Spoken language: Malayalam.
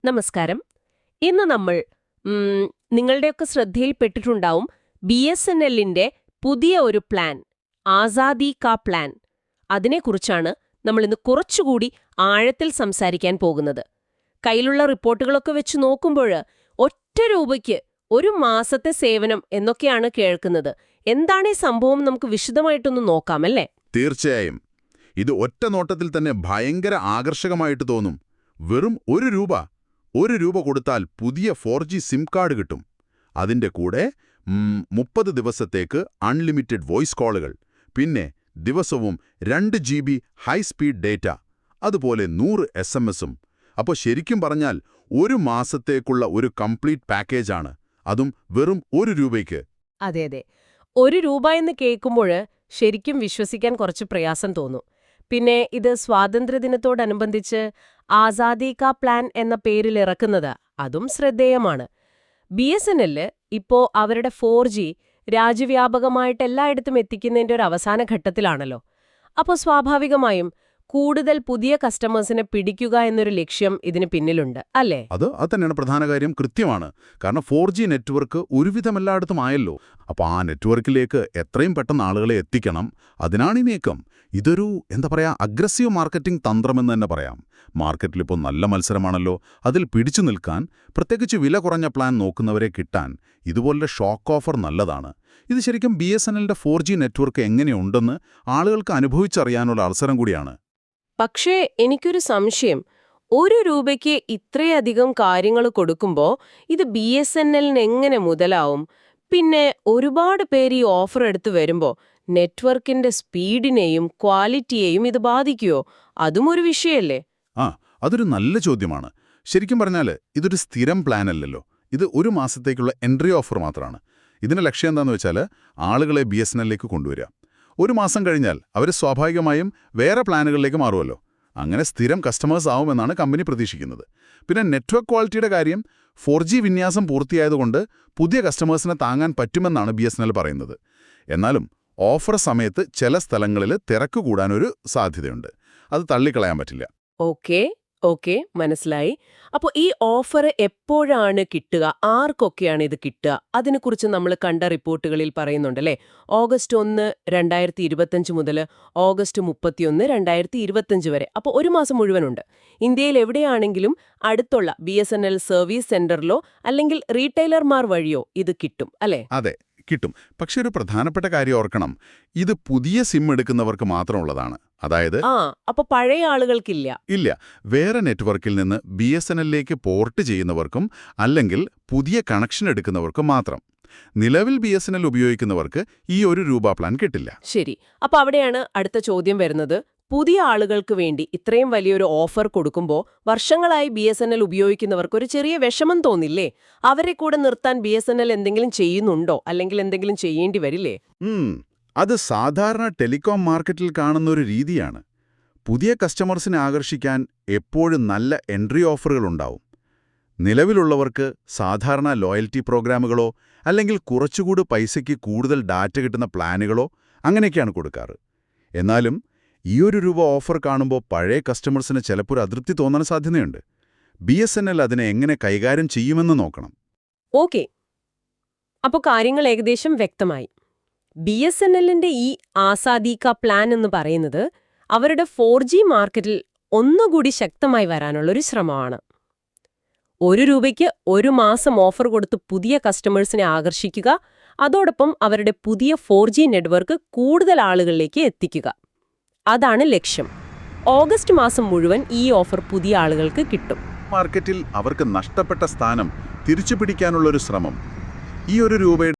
നമസ്കാരം. ഇന്ന് നമ്മൾ നിങ്ങളുടെയൊക്കെ ശ്രദ്ധയിൽപ്പെട്ടിട്ടുണ്ടാവും BSNLന്റെ പുതിയ ഒരു പ്ലാൻ, ആസാദി കാ പ്ലാൻ. അതിനെക്കുറിച്ചാണ് നമ്മളിന്ന് കുറച്ചുകൂടി ആഴത്തിൽ സംസാരിക്കാൻ പോകുന്നത്. കയ്യിലുള്ള റിപ്പോർട്ടുകളൊക്കെ വെച്ച് നോക്കുമ്പോൾ ഒറ്റ രൂപയ്ക്ക് ഒരു മാസത്തെ സേവനം എന്നൊക്കെയാണ് കേൾക്കുന്നത്. എന്താണ് ഈ സംഭവം? നമുക്ക് വിശദമായിട്ടൊന്ന് നോക്കാമല്ലേ? തീർച്ചയായും. ഇത് ഒറ്റ നോട്ടത്തിൽ തന്നെ ഭയങ്കര ആകർഷകമായിട്ട് തോന്നും. വെറും ഒരു രൂപ കൊടുത്താൽ പുതിയ 4G സിം കാർഡ് കിട്ടും. അതിന്റെ കൂടെ 30 ദിവസത്തേക്ക് അൺലിമിറ്റഡ് വോയിസ് കോളുകൾ, പിന്നെ ദിവസവും 2 GB ഹൈ സ്പീഡ് ഡേറ്റ, അതുപോലെ 100 SMS-ഉം. അപ്പോൾ ശരിക്കും പറഞ്ഞാൽ ഒരു മാസത്തേക്കുള്ള ഒരു കംപ്ലീറ്റ് പാക്കേജാണ്. അതും വെറും 1 രൂപയ്ക്ക്. അതെ, 1 രൂപ എന്ന് കേൾക്കുമ്പോൾ ശരിക്കും വിശ്വസിക്കാൻ കുറച്ച് പ്രയാസം തോന്നും. പിന്നെ ഇത് സ്വാതന്ത്ര്യദിനത്തോടനുബന്ധിച്ച് ആസാദി കാ പ്ലാൻ എന്ന പേരിൽ ഇറക്കുന്നത് അതും ശ്രദ്ധേയമാണ്. BSNL ഇപ്പോ അവരുടെ 4G രാജ്യവ്യാപകമായിട്ട് എല്ലായിടത്തും എത്തിക്കുന്നതിന്റെ ഒരു അവസാന ഘട്ടത്തിലാണല്ലോ. അപ്പോൾ സ്വാഭാവികമായും കൂടുതൽ പുതിയ കസ്റ്റമേഴ്സിനെ പിടിക്കുക എന്നൊരു ലക്ഷ്യം ഇതിന് പിന്നിലുണ്ട്, അല്ലേ? അത് തന്നെയാണ് പ്രധാന കാര്യം. കൃത്യമാണ്. കാരണം 4G നെറ്റ്വർക്ക് ഒരുവിധം എല്ലായിടത്തും ആയല്ലോ. അപ്പോൾ ആ നെറ്റ്വർക്കിലേക്ക് എത്രയും പെട്ടെന്ന് ആളുകളെ എത്തിക്കണം. അതിനാണ് ഈ നീക്കം. ഇതൊരു അഗ്രസീവ് മാർക്കറ്റിംഗ് തന്ത്രമെന്ന് തന്നെ പറയാം. മാർക്കറ്റിലിപ്പോൾ നല്ല മത്സരമാണല്ലോ. അതിൽ പിടിച്ചു നിൽക്കാൻ, പ്രത്യേകിച്ച് വില കുറഞ്ഞ പ്ലാൻ നോക്കുന്നവരെ കിട്ടാൻ ഇതുപോലെ ഷോക്ക് ഓഫർ നല്ലതാണ്. ഇത് ശരിക്കും BSNLന്റെ 4G നെറ്റ്വർക്ക് എങ്ങനെയുണ്ടെന്ന് ആളുകൾക്ക് അനുഭവിച്ചറിയാനുള്ള അവസരം കൂടിയാണ്. പക്ഷേ എനിക്കൊരു സംശയം. 1 രൂപയ്ക്ക് ഇത്രയധികം കാര്യങ്ങൾ കൊടുക്കുമ്പോൾ ഇത് BSNLന് എങ്ങനെ മുതലാവും? പിന്നെ ഒരുപാട് പേര് ഈ ഓഫർ എടുത്തു വരുമ്പോൾ നെറ്റ്വർക്കിന്റെ സ്പീഡിനെയും ക്വാളിറ്റിയെയും ഇത് ബാധിക്കുമോ? അതും ഒരു വിഷയമല്ലേ? അതൊരു നല്ല ചോദ്യമാണ്. ശരിക്കും പറഞ്ഞാൽ ഇതൊരു സ്ഥിരം പ്ലാൻ അല്ലല്ലോ. ഇത് ഒരു മാസത്തേക്കുള്ള എൻട്രി ഓഫർ മാത്രമാണ്. ഇതിന്റെ ലക്ഷ്യം എന്താണെന്ന് വെച്ചാൽ ആളുകളെ BSNLലേക്ക് കൊണ്ടുവരിക. ഒരു മാസം കഴിഞ്ഞാൽ അവർ സ്വാഭാവികമായും വേറെ പ്ലാനുകളിലേക്ക് മാറുമല്ലോ. അങ്ങനെ സ്ഥിരം കസ്റ്റമേഴ്സ് ആവുമെന്നാണ് കമ്പനി പ്രതീക്ഷിക്കുന്നത്. പിന്നെ നെറ്റ്വർക്ക് ക്വാളിറ്റിയുടെ കാര്യം, 4G വിന്യാസം പൂർത്തിയായതുകൊണ്ട് പുതിയ കസ്റ്റമേഴ്സിനെ താങ്ങാൻ പറ്റുമെന്നാണ് BSNL പറയുന്നത്. എന്നാലും ഓഫർ സമയത്ത് ചില സ്ഥലങ്ങളിൽ തിരക്ക് കൂടാനൊരു സാധ്യതയുണ്ട്. അത് തള്ളിക്കളയാൻ പറ്റില്ല. ഓക്കെ, മനസ്സിലായി. അപ്പോൾ ഈ ഓഫർ എപ്പോഴാണ് കിട്ടുക? ആർക്കൊക്കെയാണ് ഇത് കിട്ടുക? അതിനെക്കുറിച്ച് നമ്മൾ കണ്ട റിപ്പോർട്ടുകളിൽ പറയുന്നുണ്ടല്ലേ. ഓഗസ്റ്റ് 1, 2025 മുതൽ ഓഗസ്റ്റ് 31, 2025 വരെ. അപ്പോൾ ഒരു മാസം മുഴുവനുണ്ട്. ഇന്ത്യയിൽ എവിടെയാണെങ്കിലും അടുത്തുള്ള BSNL സർവീസ് സെന്ററിലോ അല്ലെങ്കിൽ റീറ്റെയിലർമാർ വഴിയോ ഇത് കിട്ടും, അല്ലേ? അതെ, കിട്ടും. പക്ഷെ ഒരു പ്രധാനപ്പെട്ട കാര്യം ഓർക്കണം. ഇത് പുതിയ സിം എടുക്കുന്നവർക്ക് മാത്രമുള്ളതാണ്. അതായത് അപ്പോൾ പഴയ ആളുകൾക്കില്ല. ഇല്ല. വേറെ നെറ്റ്വർക്കിൽ നിന്ന് BSNLലേക്ക് പോർട്ട് ചെയ്യുന്നവർക്കും അല്ലെങ്കിൽ പുതിയ കണക്ഷൻ എടുക്കുന്നവർക്കും മാത്രം. നിലവിൽ BSNL ഉപയോഗിക്കുന്നവർക്ക് ഈ 1 രൂപ പ്ലാൻ കിട്ടില്ല. ശരി. അപ്പോൾ അവിടെയാണ് അടുത്ത ചോദ്യം വരുന്നത്. പുതിയ ആളുകൾക്ക് വേണ്ടി ഇത്രയും വലിയൊരു ഓഫർ കൊടുക്കുമ്പോൾ വർഷങ്ങളായി BSNL ഉപയോഗിക്കുന്നവർക്ക് ഒരു ചെറിയ വിഷമം തോന്നില്ലേ? അവരെ കൂടെ നിർത്താൻ BSNL എന്തെങ്കിലും ചെയ്യുന്നുണ്ടോ? അല്ലെങ്കിൽ എന്തെങ്കിലും ചെയ്യേണ്ടി വരില്ലേ? അത് സാധാരണ ടെലികോം മാർക്കറ്റിൽ കാണുന്ന ഒരു രീതിയാണ്. പുതിയ കസ്റ്റമേഴ്സിനെ ആകർഷിക്കാൻ എപ്പോഴും നല്ല എൻട്രി ഓഫറുകളുണ്ടാവും. നിലവിലുള്ളവർക്ക് സാധാരണ ലോയൽറ്റി പ്രോഗ്രാമുകളോ അല്ലെങ്കിൽ കുറച്ചുകൂടി പൈസയ്ക്ക് കൂടുതൽ ഡാറ്റ കിട്ടുന്ന പ്ലാനുകളോ അങ്ങനെയൊക്കെയാണ് കൊടുക്കാറ്. എന്നാലും ഈ 1 രൂപ ഓഫർ കാണുമ്പോൾ പഴയ കസ്റ്റമേഴ്സിന് ചിലപ്പോൾ അതൃപ്തി തോന്നാൻ സാധ്യതയുണ്ട്. BSNL അതിനെ എങ്ങനെ കൈകാര്യം ചെയ്യുമെന്ന് നോക്കണം. ഓക്കെ, അപ്പോൾ കാര്യങ്ങൾ ഏകദേശം വ്യക്തമായി. BSNLന്റെ ഈ ആസാദി കാ പ്ലാൻ എന്ന് പറയുന്നത് അവരുടെ 4G മാർക്കറ്റിൽ ഒന്നുകൂടി ശക്തമായി വരാനുള്ളൊരു ശ്രമമാണ്. 1 രൂപയ്ക്ക് ഒരു മാസം ഓഫർ കൊടുത്ത് പുതിയ കസ്റ്റമേഴ്സിനെ ആകർഷിക്കുക, അതോടൊപ്പം അവരുടെ പുതിയ 4G നെറ്റ്വർക്ക് കൂടുതൽ ആളുകളിലേക്ക് എത്തിക്കുക. അതാണ് ലക്ഷ്യം. ഓഗസ്റ്റ് മാസം മുഴുവൻ ഈ ഓഫർ പുതിയ ആളുകൾക്ക് കിട്ടും. മാർക്കറ്റിൽ അവർക്ക് നഷ്ടപ്പെട്ട സ്ഥാനം തിരിച്ചുപിടിക്കാനുള്ളൊരു ശ്രമം. ഈ 1 രൂപയുടെ